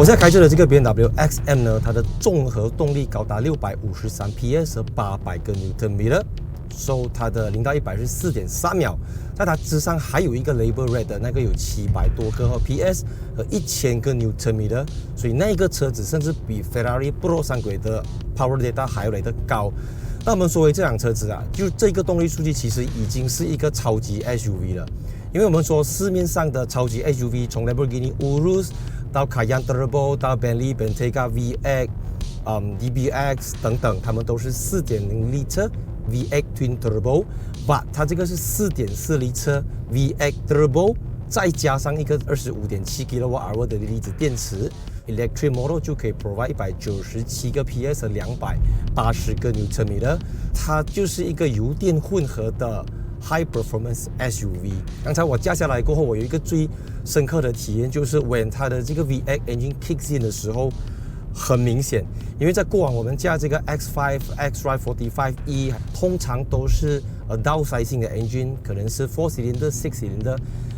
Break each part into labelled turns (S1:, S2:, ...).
S1: 我现在开着的这个 BMW XM 呢，它的综合动力高达653 PS 和800个 Nm，它的0到100是 4.3 秒。在它之上还有一个 Label Red 的那个有700多个 PS 和1000个 Nm， 所以那个车子甚至比 Ferrari Pro 三轨的 Power Data 还要来得高。那我们说回这辆车子啊，就这个动力数据其实已经是一个超级 SUV 了，因为我们说市面上的超级 SUV， 从 Lamborghini Urus 到 Cayenne Turbo 到 Bentley Bentayga VX、DBX 等等，它们都是 4.0 litre VX Twin Turbo，but 它这个是 4.4 litre VX Turbo， 再加上一个 25.7 kWh 的离子电池。Electric Model 就可以 provide 197个 PS 和280个 Nm， 它就是一个油电混合的 High Performance SUV。刚才我驾下来过后，我有一个最深刻的体验，就是 when 它的这个 VX engine kicks in 的时候，很明显，因为在过往我们驾这个 X5、X-Drive45E 通常都是downsizing 的 engine， 可能是 4 cylinder、6 cylinder，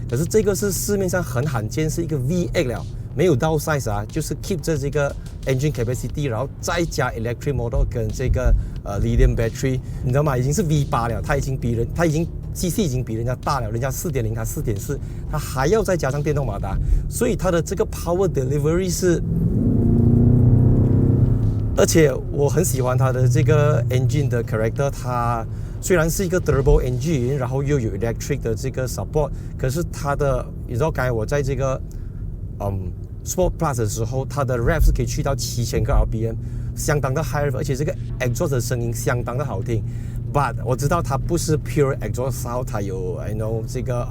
S1: 可是这个是市面上很罕见，是一个 VX 了。没有 downsize 啊，就是 keep 着这个 engine capacity， 然后再加 electric motor 跟这个lithium battery， 你知道吗？已经是 V8 了，它已经机器已经比人家大了，人家 4.0， 它 4.4， 它还要再加上电动马达，所以它的这个 power delivery 是，而且我很喜欢它的这个 engine 的 character， 它虽然是一个 turbo engine， 然后又有 electric 的这个 support， 可是它的，你知道刚才我在这个Sport Plus 的时候，它的 rev 是可以去到7000个 RPM， 相当的 high， 而且这个 exhaust 的声音相当的好听。But 我知道它不是 pure exhaust sound， 它有 这个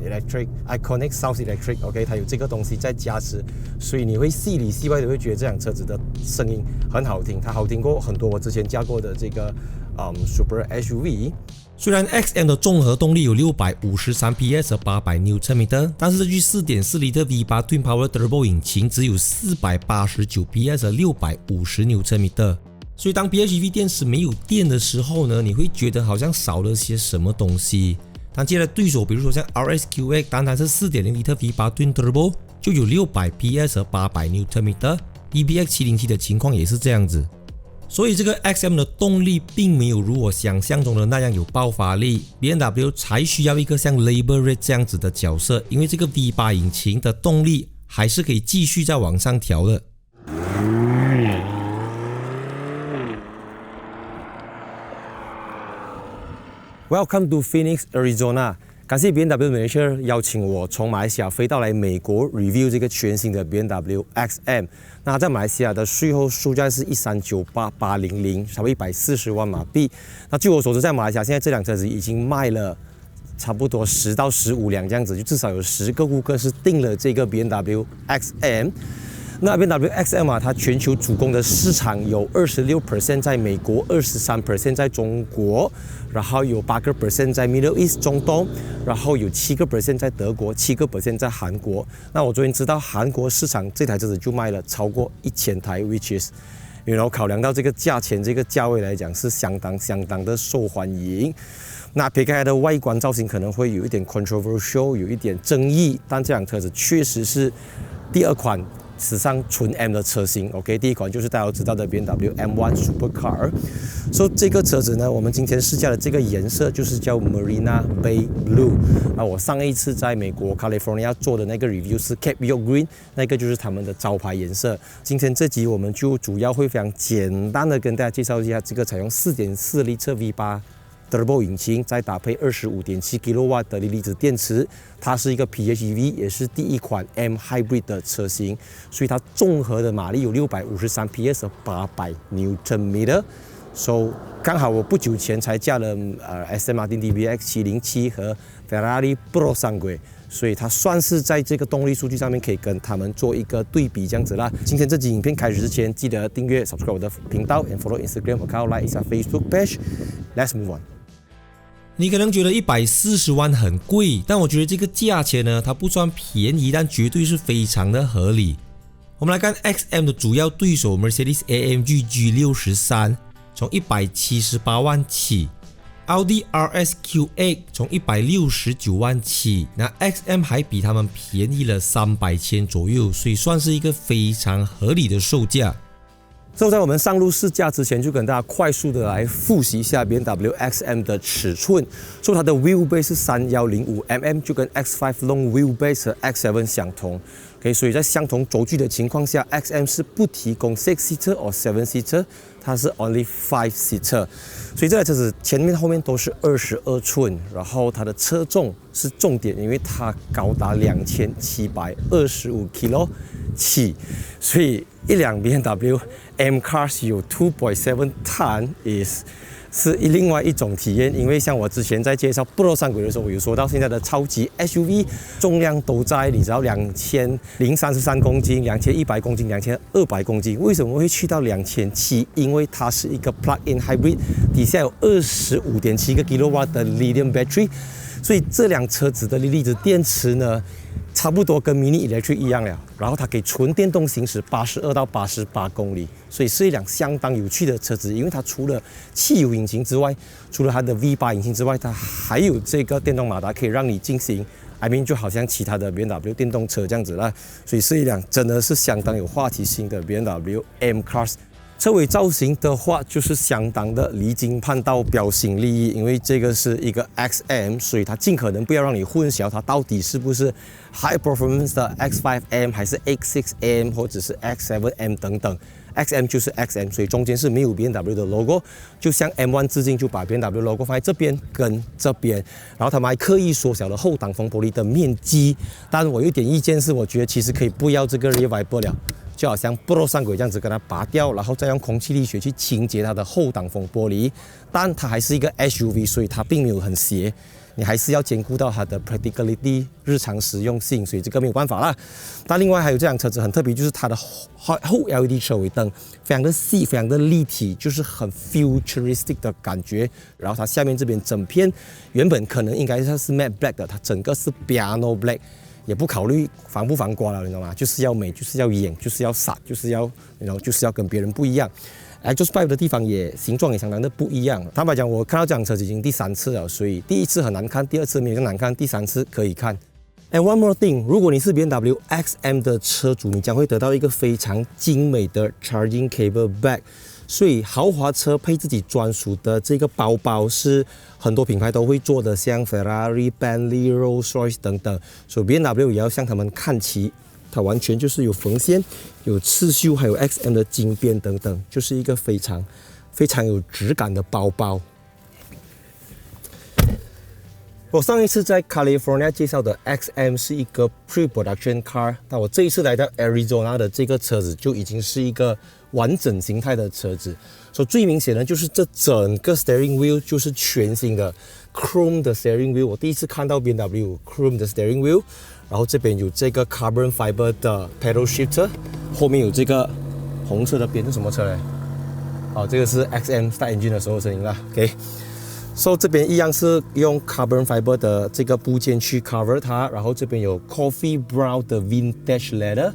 S1: electric iconic sound electric，OK， 它有这个东西在加持，所以你会戏里戏外的会觉得这辆车子的声音很好听，它好听过很多我之前驾过的这个Super SUV。虽然 XM 的综合动力有653 PS 和800 Nm， 但是这具 4.4 litre V8 Twin Power Turbo 引擎只有489 PS 和650 Nm， 所以当 PHEV 电池没有电的时候呢，你会觉得好像少了些什么东西。当接着对手比如说像 RSQX 单单是 4.0 litre V8 Twin Turbo 就有600 PS 和800 Nm， DBX707 的情况也是这样子。所以这个 XM 的动力并没有如我想象中的那样有爆发力 ，BMW 才需要一个像 Label Red 这样子的角色，因为这个 V8 引擎的动力还是可以继续再往上调的。Welcome to Phoenix, Arizona。感谢 BMW Malaysia 邀请我从马来西亚飞到来美国 review 这个全新的 BMW XM。那在马来西亚的税后售价是1398800，差不多140万马币。那据我所知，在马来西亚现在这辆车子已经卖了差不多10到15辆这样子，就至少有10个顾客是订了这个 BMW XM。那 BMW XM 啊，它全球主攻的市场有 26% 在美国， 23% 在中国，然后有 8% 在 Middle East 中东，然后有 7% 在德国， 7% 在韩国。那我昨天知道韩国市场这台车子就卖了超过1000台 ，which is 考量到这个价钱这个价位来讲是相当的受欢迎。那撇开它的外观造型可能会有一点 controversial， 有一点争议，但这辆车子确实是第二款史上纯 M 的车型 ，OK， 第一款就是大家都知道的 BMW M1 Supercar。所以这个车子呢，我们今天试驾的这个颜色就是叫 Marina Bay Blue。我上一次在美国 California 做的那个 review 是 Cape York Green， 那个就是他们的招牌颜色。今天这集我们就主要会非常简单的跟大家介绍一下这个采用 4.4 litre V8。Turbo 引擎再搭配 25.7 kW 的锂离子电池，它是一个 PHEV， 也是第一款 M Hybrid 的车型，所以它综合的马力有653 PS 和800 Nm。So 刚好我不久前才驾了Aston Martin DBX707 和 Ferrari Pro 三轨，所以它算是在这个动力数据上面可以跟他们做一个对比这样子啦。今天这集影片开始之前，记得订阅 subscribe 我的频道 and follow Instagram account， like 一下 Facebook page。Let's move on。你可能觉得140万很贵，但我觉得这个价钱呢，它不算便宜，但绝对是非常的合理。我们来看 XM 的主要对手 Mercedes-AMG G63， 从178万起。奥迪 RS Q8 从169万起，那 XM 还比他们便宜了300千左右，所以算是一个非常合理的售价。在我们上路试驾之前，就跟大家快速的来复习一下 BMW XM 的尺寸。它的 wheelbase 是3105mm， 就跟 X5 Long Wheelbase 和 X7 相同。所以在相同轴距的情况下 ，XM 是不提供 6-seater 或 7-seater， 它是 only 5-seater。所以这台车子前面后面都是22寸，然后它的车重是重点，因为它高达2725 kg 起，所以一辆 BMW M Cars 有 2.7 ton 是另外一种体验，因为像我之前在介绍Pro 上轨的时候，我有说到现在的超级 SUV 重量都在你知道2033公斤、2100公斤、2200公斤，为什么会去到2700？因为它是一个 plug-in hybrid， 底下有25.7个 kW 的 lithium battery， 所以这辆车子的锂离子电池呢，差不多跟 Mini Electric 一样了，然后它可以纯电动行驶82到88公里，所以是一辆相当有趣的车子。因为它除了汽油引擎之外，除了它的 V8 引擎之外，它还有这个电动马达可以让你进行 就好像其他的 BMW 电动车这样子啦，所以是一辆真的是相当有话题性的 BMW M Cars。车尾造型的话，就是相当的离经叛道、标新立异，因为这个是一个 XM， 所以它尽可能不要让你混淆它到底是不是 High Performance 的 X5M 还是 X6M 或者是 X7M 等等。XM 就是 XM， 所以中间是没有 BMW 的 logo， 就像 M1 致敬就把 BMW logo 放在这边跟这边，然后他们还刻意缩小了后挡风玻璃的面积。但我有一点意见是，我觉得其实可以不要这个 rear wiper 了。就好像 Pro 上轨这样子，给它拔掉，然后再用空气力学去清洁它的后挡风玻璃。但它还是一个 SUV， 所以它并没有很斜，你还是要兼顾到它的 practicality 日常实用性，所以这个没有办法啦。但另外还有这辆车子很特别，就是它的后 LED 车尾灯非常的细，非常的立体，就是很 futuristic 的感觉。然后它下面这边整片原本可能应该是 matte black 的，它整个是 piano black。也不考虑防不防刮了，你知道吗？就是要美，就是要艳，就是要闪，就是要，就是要跟别人不一样。Exhaust pipe 的地方形状也相当的不一样。坦白讲，我看到这辆车已经第3次了，所以第1次很难看，第2次没有那么难看，第3次可以看。And one more thing， 如果你是 BMW XM 的车主，你将会得到一个非常精美的 charging cable bag。所以豪华车配自己专属的这个包包是很多品牌都会做的，像 Ferrari、Bentley、Rolls-Royce 等等。所以 BMW 也要向他们看齐，它完全就是有缝线、有刺绣，还有 XM 的金边等等，就是一个非常有质感的包包。我上一次在 California 介绍的 XM 是一个 pre-production car， 但我这一次来到 Arizona 的这个车子就已经是一个完整形态的车子。所以最明显的就是这整个 steering wheel 就是全新的 chrome 的 steering wheel， 我第一次看到 BMW chrome 的 steering wheel， 然后这边有这个 carbon fiber 的 pedal shifter， 后面有这个红色的边是什么车嘞？这个是 XM start engine 的时候的声音啦。OK。So 这边一样是用 carbon fiber 的这个部件去 cover 它，然后这边有 coffee brown 的 vintage leather，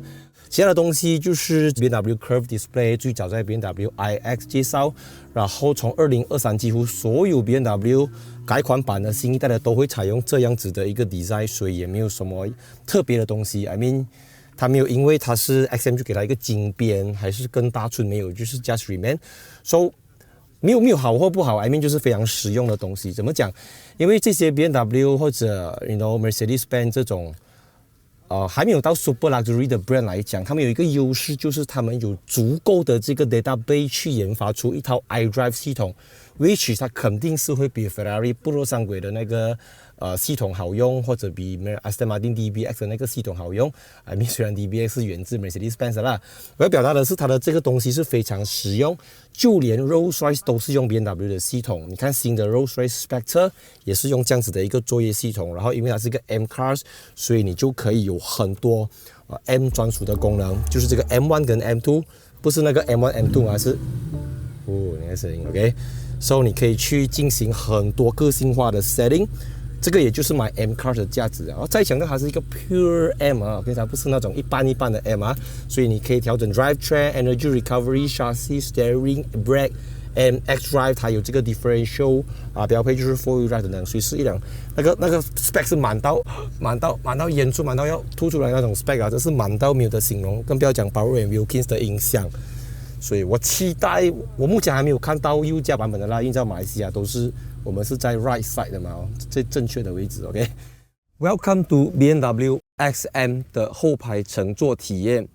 S1: 其他的东西就是 BMW curve display， 最早在 BMW iX 介绍，然后从2023几乎所有 BMW 改款版的新一代的都会采用这样子的一个 design， 所以也没有什么特别的东西。I mean， 它没有因为它是 XM 就给它一个金边，还是跟大寸没有，就是 just remain。So没有好或不好 ，I mean 就是非常实用的东西。怎么讲？因为这些 BMW 或者 Mercedes-Benz 这种，还没有到 super luxury 的 brand 来讲，他们有一个优势，就是他们有足够的这个 database 去研发出一套 iDrive 系统 ，which 它肯定是会比 Ferrari 不落上轨的那个系统好用，或者比 Aston Martin DBX 的那个系统好用。虽然 DBX 是源自 Mercedes-Benz 啦，我要表达的是它的这个东西是非常实用，就连 Rolls-Royce 都是用 BMW 的系统。你看新的 Rolls-Royce Spectre 也是用这样子的一个作业系统，然后因为它是一个 M Cars， 所以你就可以有很多M 专属的功能，就是这个 M1 跟 M2， 不是那个 M1 M2 而是那个声音 OK。So 你可以去进行很多个性化的 setting。这个也就是买 M Cars 的价值，然后再强调它是一个 pure M 它不是那种一般的 M 所以你可以调整 drive train、energy recovery、chassis、steering、brake MX Drive 它有这个 differential 标配就是 4-wheel drive 等等，所以是一辆那个 spec 是满到演出满到要吐出来那种 spec 这是满到没有的形容，更不要讲 Power and Wilkins 的音响。所以我期待，我目前还没有看到右驾版本的啦，因为在马来西亚我们是在 right side 的嘛，最正确的位置 ，OK。Welcome to BMW XM 的后排乘坐体验。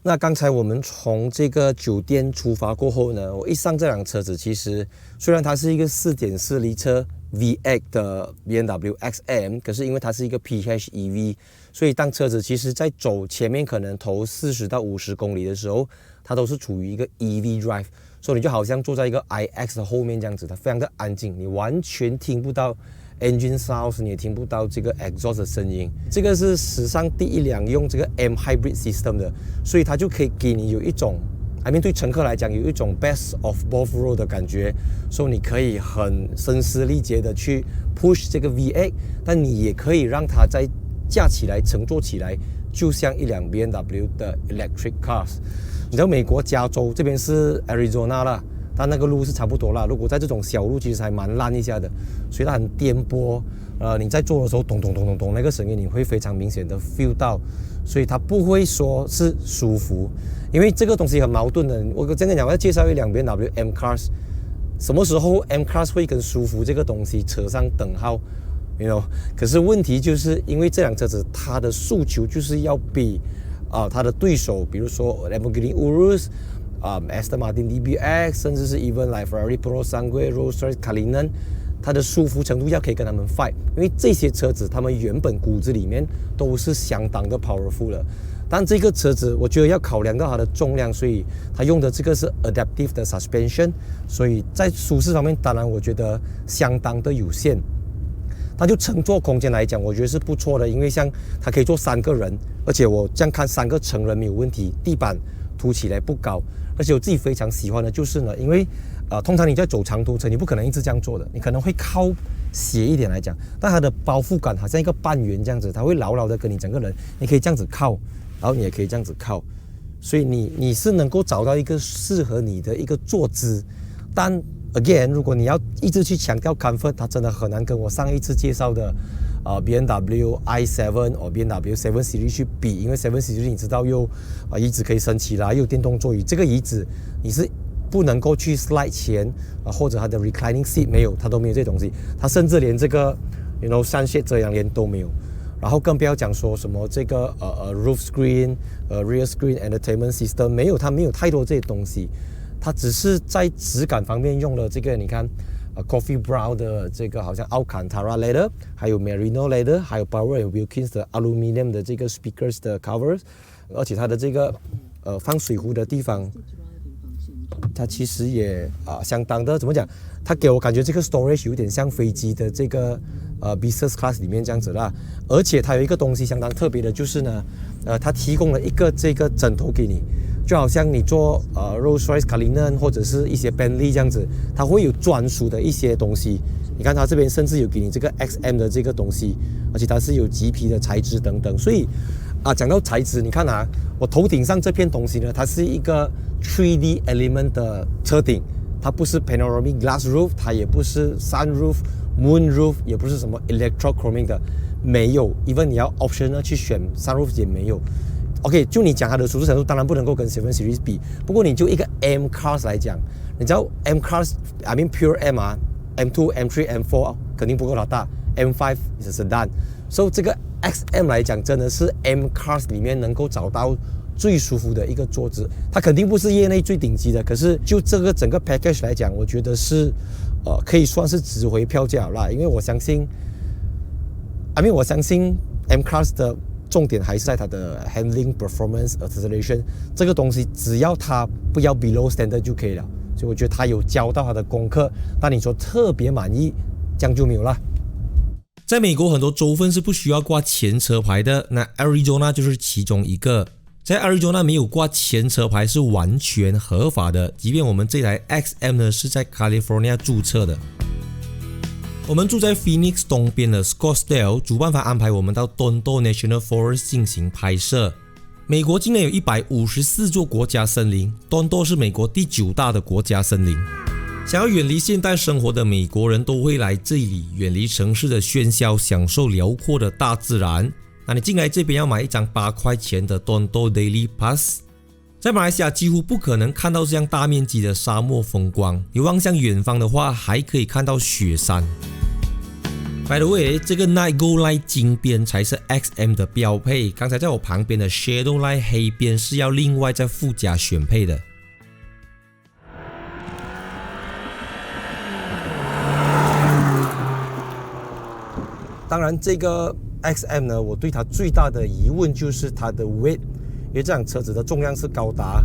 S1: 那刚才我们从这个酒店出发过后呢，我一上这辆车子，其实虽然它是一个 4.4 litre车 V8 的 BMW XM， 可是因为它是一个 PHEV， 所以当车子其实在走前面可能头40到50公里的时候，它都是处于一个 EV drive， 所以你就好像坐在一个 iX 的后面这样子，它非常的安静，你完全听不到 engine sound， 你也听不到这个 exhaust 的声音。这个是史上第一辆用这个 M hybrid system 的，所以它就可以给你有一种对乘客来讲有一种 best of both worlds 的感觉，所以你可以很声嘶力竭的去 push 这个 V8， 但你也可以让它在驾起来乘坐起来就像一辆 BMW 的 electric cars。你知道美国加州这边是 Arizona 啦，但那个路是差不多啦，如果在这种小路其实还蛮烂一下的，所以它很颠簸。你在做的时候咚咚咚咚咚那个声音你会非常明显的 feel 到，所以它不会说是舒服，因为这个东西很矛盾的。我这样讲，我要介绍一辆 BMW M Cars， 什么时候 M Cars 会跟舒服这个东西扯上等号 you know？ 可是问题就是因为这辆车子它的诉求就是要比它的对手，比如说 Lamborghini Urus、Aston Martin DBX， 甚至是 even like Ferrari Purosangue、Rolls-Royce Cullinan， 它的舒服程度要可以跟他们 fight， 因为这些车子他们原本骨子里面都是相当的 powerful 的。但这个车子我觉得要考量到它的重量，所以它用的这个是 adaptive 的 suspension， 所以在舒适方面当然我觉得相当的有限。它就乘坐空间来讲，我觉得是不错的，因为像它可以坐3个人，而且我这样看3个成人没有问题，地板凸起来不高，而且我自己非常喜欢的就是呢，因为通常你在走长途车，你不可能一直这样做的，你可能会靠斜一点来讲，但它的包覆感好像一个半圆这样子，它会牢牢的跟你整个人，你可以这样子靠，然后你也可以这样子靠，所以你是能够找到一个适合你的一个坐姿，但Again， 如果你要一直去强调 comfort， 它真的很难跟我上一次介绍的BMW i7 或 BMW 7 Series 去比，因为7 Series 你知道又椅子可以升起来，又有电动座椅，这个椅子你是不能够去 slide 前或者它的 reclining seat 没有，它都没有这东西，它甚至连这个 sunshade 遮阳帘都没有，然后更不要讲说什么这个roof screen、rear screen entertainment system 没有，它没有太多这些东西。它只是在质感方面用了这个，你看，coffee brown 的这个好像 Alcantara leather， 还有 Merino leather， 还有 Power and Wilkins 的 aluminium 的这个 speakers 的 covers， 而且它的这个放水壶的地方，它其实也相当的怎么讲？它给我感觉这个 storage 有点像飞机的这个business class 里面这样子啦，而且它有一个东西相当特别的，就是呢，它提供了一个这个枕头给你。就好像你坐Rolls-Royce Cullinan 或者是一些 Bentley 这样子，它会有专属的一些东西。你看它这边甚至有给你这个 XM 的这个东西，而且它是有麂皮的材质等等。所以讲到材质，你看我头顶上这片东西呢，它是一个 3D element 的车顶，它不是 panoramic glass roof， 它也不是 sunroof、moon roof， 也不是什么 electrochromic 的，没有。even 你要 optional 去选 sunroof 也没有。OK， 就你讲它的舒适程度，当然不能够跟7 Series 比。不过你就一个 M Cars 来讲，你知道 M Cars Pure M M2、M3、M4 肯定不够它大 ，M5 是 sedan， 所以这个 XM 来讲，真的是 M Cars 里面能够找到最舒服的一个坐姿。它肯定不是业内最顶级的，可是就这个整个 package 来讲，我觉得是可以算是值回票价啦。因为我相信M Cars 的重点还是在它的 handling performance acceleration 这个东西，只要它不要 below standard 就可以了。所以我觉得它有交到它的功课，但你说特别满意，这样就没有了。在美国很多州份是不需要挂前车牌的，那 Arizona 就是其中一个。在 Arizona 没有挂前车牌是完全合法的，即便我们这台 XM 呢是在 California 注册的。我们住在 Phoenix 东边的 Scottsdale， 主办方安排我们到 Tonto National Forest 进行拍摄。美国境内有154座国家森林， Tonto 是美国第9大的国家森林。想要远离现代生活的美国人都会来这里，远离城市的喧嚣，享受辽阔的大自然。那你进来这边要买一张8块钱的 Tonto Daily Pass。在马来西亚几乎不可能看到这样大面积的沙漠风光，你望向远方的话还可以看到雪山。By the way， 这个 Night Gold Line 金边才是 XM 的标配，刚才在我旁边的 Shadow Line 黑边是要另外再附加选配的。当然，这个 XM 呢，我对它最大的疑问就是它的 weight， 因为这辆车子的重量是高达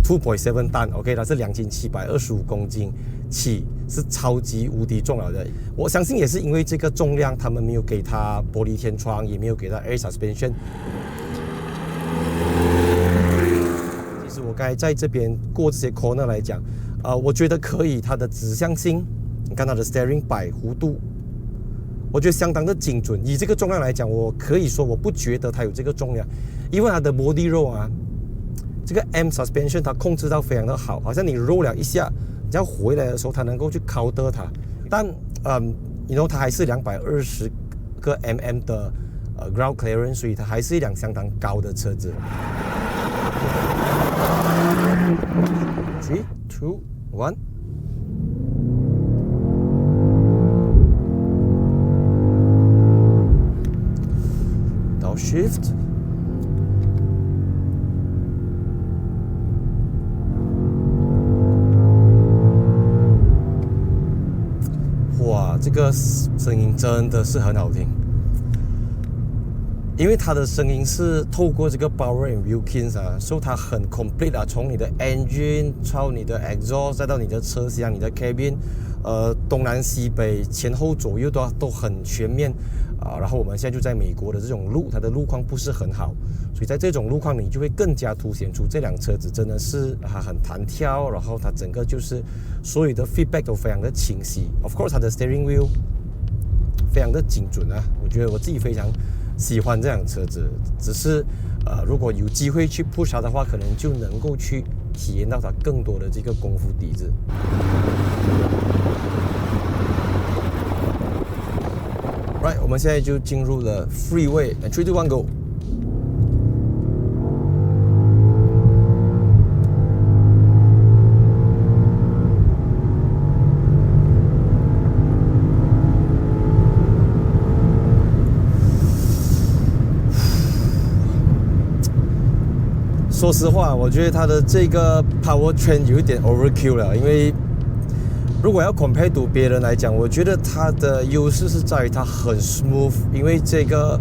S1: 2.7 吨 ，OK， 它是2725公斤起，是超级无敌重了的。我相信也是因为这个重量，他们没有给它玻璃天窗，也没有给它 air suspension。其实我刚才在这边过这些 corner 来讲，我觉得可以，它的指向性，你看它的 steering 摆弧度。我觉得相当的精准，以这个重量来讲，我可以说我不觉得它有这个重量，因为它的 body roll 啊，这个 M suspension 它控制到非常的好，好像你 roll 了一下，你要回来的时候它能够去 counter 它，但它还是220个 mm 的ground clearance， 所以它还是一辆相当高的车子。3, 2, 1。Shift， 哇，这个声音真的是很好听，因为它的声音是透过这个 Power and Wilkins 啊，所以它很 complete 啊，从你的 engine 到你的 exhaust， 再到你的车厢、你的 cabin， 东南西北、前后左右都很全面。然后我们现在就在美国的这种路，它的路况不是很好，所以在这种路况你就会更加凸显出这辆车子真的是很弹跳，然后它整个就是所有的 feedback 都非常的清晰。Of course， 它的 steering wheel 非常的精准啊，我觉得我自己非常喜欢这辆车子。只是如果有机会去 push 它的话，可能就能够去体验到它更多的这个功夫底子。Right， 我们现在就进入了 freeway， and 3, 2, 1 go。说实话，我觉得它的这个 powertrain 有一点 overkill 了，因为如果要 compare to 别人来讲，我觉得它的优势是在于它很 smooth， 因为这个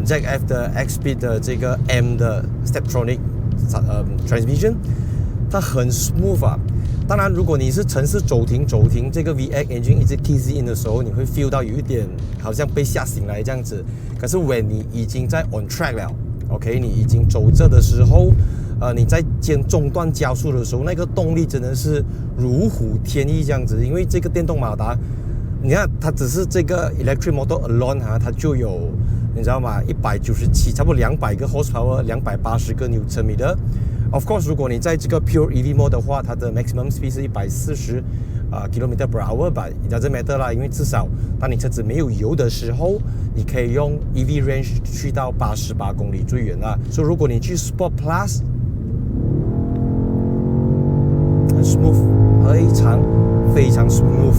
S1: Jack F 的 X-Speed 的这个 M 的 Steptronic transmission， 它很 smooth 啊。当然，如果你是城市走停这个 VX engine 一直 kick in 的时候，你会 feel 到有一点好像被吓醒来这样子。可是 when 你已经在 on track 了 ，OK， 你已经走着的时候。你在中段加速的时候，那个动力真的是如虎添翼这样子。因为这个电动马达，你看它只是这个 electric motor alone 它就有你知道吗？197，差不多200个 horsepower，280个Newton米的。Of course， 如果你在这个 pure EV mode 的话，它的 maximum speed 是140km per hour， but it doesn't matter 啦，因为至少当你车子没有油的时候，你可以用 EV range 去到88公里最远啦。所以如果你去 Sport Plus，很 smooth， 非常 smooth，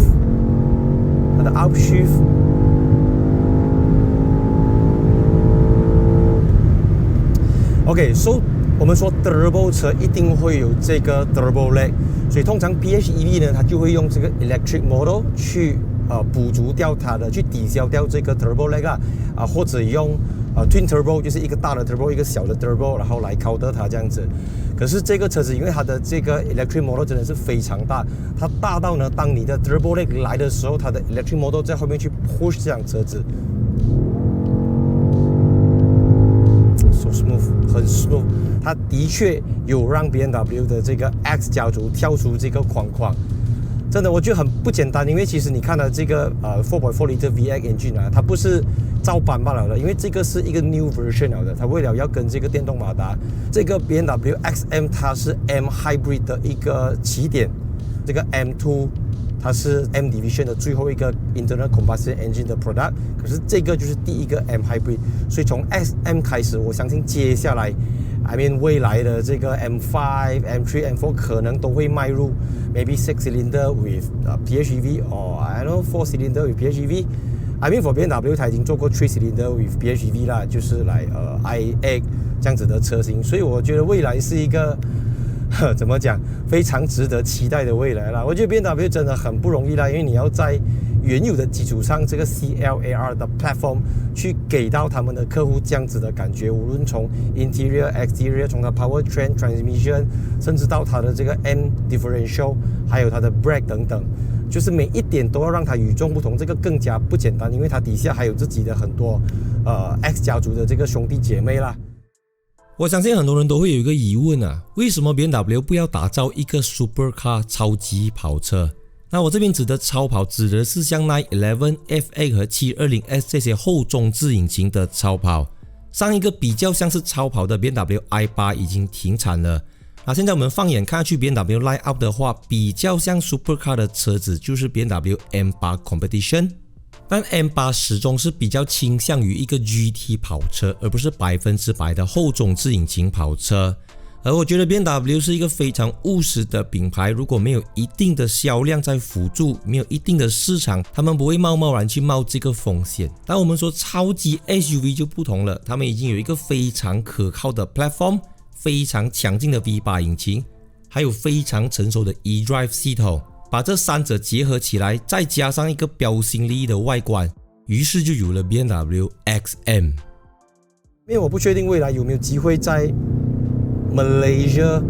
S1: 它的 upshift。OK，so 我们说 turbo 车一定会有这个 turbo lag， 所以通常 PHEV 呢，它就会用这个 electric model 去补足掉它的，去抵消掉这个 turbo lag 啊，或者用twin turbo， 就是一个大的 turbo， 一个小的 turbo， 然后来 counter 它这样子。可是这个车子因为它的这个 electric model 真的是非常大，它大到呢，当你的 turbo lag 来的时候，它的 electric model 在后面去 push 这辆车子。So smooth， 很 smooth， 它的确有让 BMW 的这个 X 家族跳出这个框框。真的，我觉得很不简单，因为其实你看到这个4.4 liter VX engine 啊，它不是照搬罢了的，因为这个是一个 new version 了的，它为了要跟这个电动马达，这个 BMW XM 它是 M Hybrid 的一个起点，这个 M2 它是 M Division 的最后一个 Internal Combustion Engine 的 product， 可是这个就是第一个 M Hybrid， 所以从 XM 开始，我相信接下来未来的这个 M5、M3、M4 可能都会迈入 maybe 6 cylinder with PHEV or I don't know 4 cylinder with PHEV。for BMW 它已经做过3 cylinder with PHEV 啦，就是来i8 这样子的车型，所以我觉得未来是一个怎么讲，非常值得期待的未来啦。我觉得 BMW 真的很不容易啦，因为你要在原有的基础上，这个 CLAR 的 platform 去给到他们的客户这样子的感觉，无论从 interior、exterior， 从它 powertrain、transmission， 甚至到它的这个 M differential， 还有它的 brake 等等，就是每一点都要让它与众不同，这个更加不简单，因为它底下还有自己的很多X 家族的这个兄弟姐妹啦。
S2: 我相信很多人都会有一个疑问啊，为什么 BMW 不要打造一个 supercar 超级跑车？那我这边指的超跑指的是像911、F8 和720S 这些后中置引擎的超跑。上一个比较像是超跑的 BMW i8 已经停产了。现在我们放眼看去 BMW line up 的话，比较像 supercar 的车子就是 BMW M8 Competition。但 M8 始终是比较倾向于一个 GT 跑车，而不是100%的后中置引擎跑车。而我觉得 BMW 是一个非常务实的品牌，如果没有一定的销量在辅助，没有一定的市场，他们不会贸然去冒这个风险。但我们说超级 SUV 就不同了，他们已经有一个非常可靠的 platform， 非常强劲的 V8 引擎，还有非常成熟的 eDrive 系统。把这三者结合起来，再加上一个标新立异的外观，于是就有了 BMW XM。
S1: 因为我不确定未来有没有机会在 Malaysia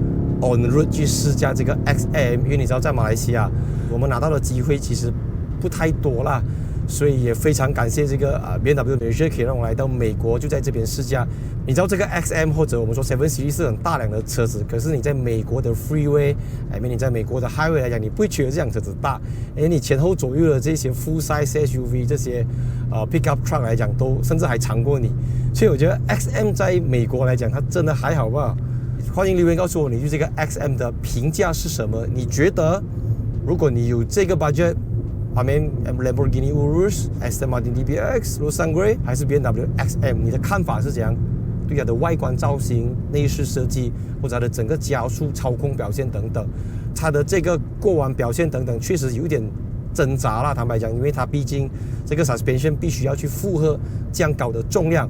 S1: on road 去试驾这个 XM， 因为你知道在马来西亚我们拿到的机会其实不太多啦，所以也非常感谢这个BMW Malaysia 可以让我来到美国，就在这边试驾。你知道这个 XM 或者我们说7 Series 是很大辆的车子，可是你在美国的 freeway， 你在美国的 highway 来讲，你不会觉得这辆车子大。你前后左右的这些 full size SUV 这些pickup truck 来讲，都甚至还长过你。所以我觉得 XM 在美国来讲，它真的还好吧？欢迎留言告诉我你对这个 XM 的评价是什么？你觉得如果你有这个 budget，Lamborghini Urus、Aston Martin DBX、Lotus Grey 还是 BMW XM， 你的看法是怎样？对它的外观造型、内饰设计，或者它的整个加速、操控表现等等，它的这个过弯表现等等，确实有点挣扎啦。坦白讲，因为它毕竟这个 suspension 必须要去负荷这样高的重量。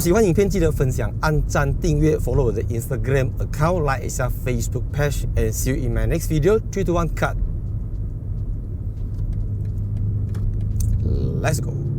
S1: 喜欢影片记得分享、按赞、订阅 ，follow 我的 Instagram account，like 一下 Facebook page，and see you in my next video. 3, 2, 1, cut. Let's go.